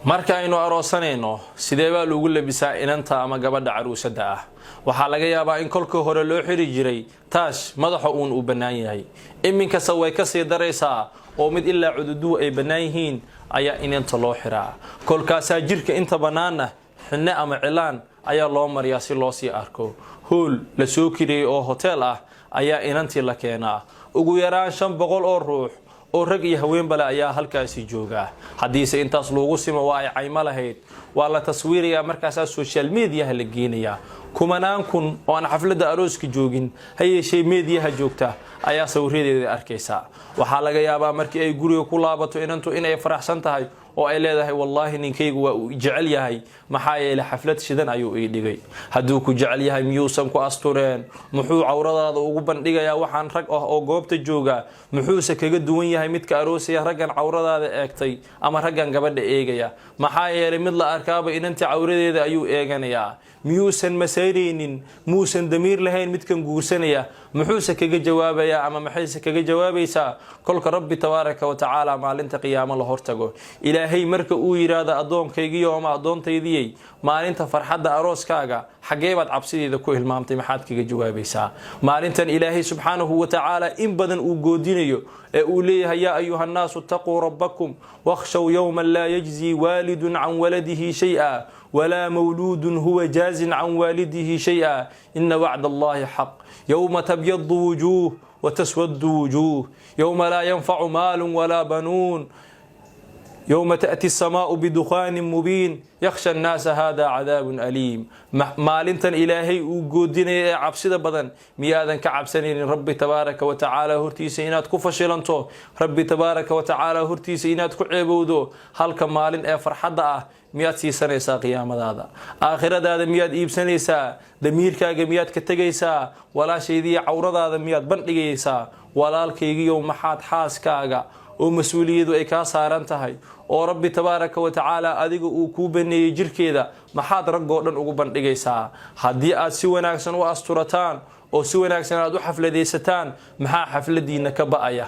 marka aynu aroosanayno sidee baa lagu labisaa inanta ama gabadha caruusada ah waxa laga yaabaa in kolka hore loo xiri jiray taash madaxa uun u banaan yahay iminka way ka sii daraysaa oo mid ilaa cududu ay banaan yihiin ayaa inanta loo xiraa kolkaas jirka inta banaana xinna ama cilaan ayaa loo mariyaa si loo sii arko hool la soo kiriyay oo hotel ah ayaa inantii la keenaa ugu yaraan 500 oo ruux oo rag iyo haween bale ayaa halkaasi jooga hadiise intaas loogu simo waa ay cayma lahayd waa la taswiiriyaa markaas social media la geenaya kumanaan kun oo aan xafladda arooska joogin hay'ay media joogta ayaa sawiradeeda arkaysa waxa laga yaabaa markii ay guriga ku laabato inantu inay faraxsan tahay oo ay leedahay wallahi ninkaygu waa jecel yahay maxaa yeelay xaflad shidan ayuu ii dhigay haduu ku jecel yahay miyuusan ku astureen muxuu cawradaada ugu bandhigayaa waxaan rag ah oo goobta jooga muxuuse kaga duwan yahay midka aroosaya raggan cawradaada eegtay ama raggan gabadha eegaya maxaa yeelay mid la arkaaba inanta cawradeeda ayuu eeganayaa miyuusan masayreenin muusan damiir lahayn midkan guursanaya muxuuse kaga jawaabaya ama maxayse kaga jawaabaysaa kolka rabbi tabaaraka wa tacaala maalinta qiyaamo la hortago ilaahay marka uu yiraahdo adoonkaygiyo ama adoontaydiyay maalinta farxadda arooskaaga xagee baad cabsideeda ku hilmaamtay maxaad kaga jawaabaysaa maalintan ilaahay subhanahu wa ta'ala in badan uu goodinayo ee uu leeyahay ya ayuha الناس taquu rabbakum wakhshaw yawman la yajzi walidun an waladihi shay'a ولا مولود هو جاز عن والده شيئا إن وعد الله حق يوم تبيض وجوه وتسود وجوه يوم لا ينفع مال ولا بنون يوم تأتي السماء بدخان مبين يخشى الناس هذا عذاب أليم maalintan ilaahay uu goodinay cabsida badan miyaadan ka cabsaneen rabbi tabaaraka wa tacaala hortiisa inaad ku fashilanto rabbi tabaaraka wa tacaala hortiisa inaad ku ceebowdo halka maalin ee farxadda ah miyaad siisanaysaa qiyaamadaada aakhiradaada miyaad iibsanaysaa damiirkaaga miyaad ka tagaysaa walaashaydii cawradaada miyaad bandhigaysaa walaalkaygiyo maxaad xaaskaaga oo mas'uuliyadu ay ka saaran tahay oo rabbi tabaaraka wa tacaala adiga uu ku baneeyay jirkeeda maxaad ragoo dhan ugu bandhigaysaa hadii aad si wanaagsan u asturataan oo si wanaagsan aad u xafladeysataan maxaa xafladiina ka ba'aya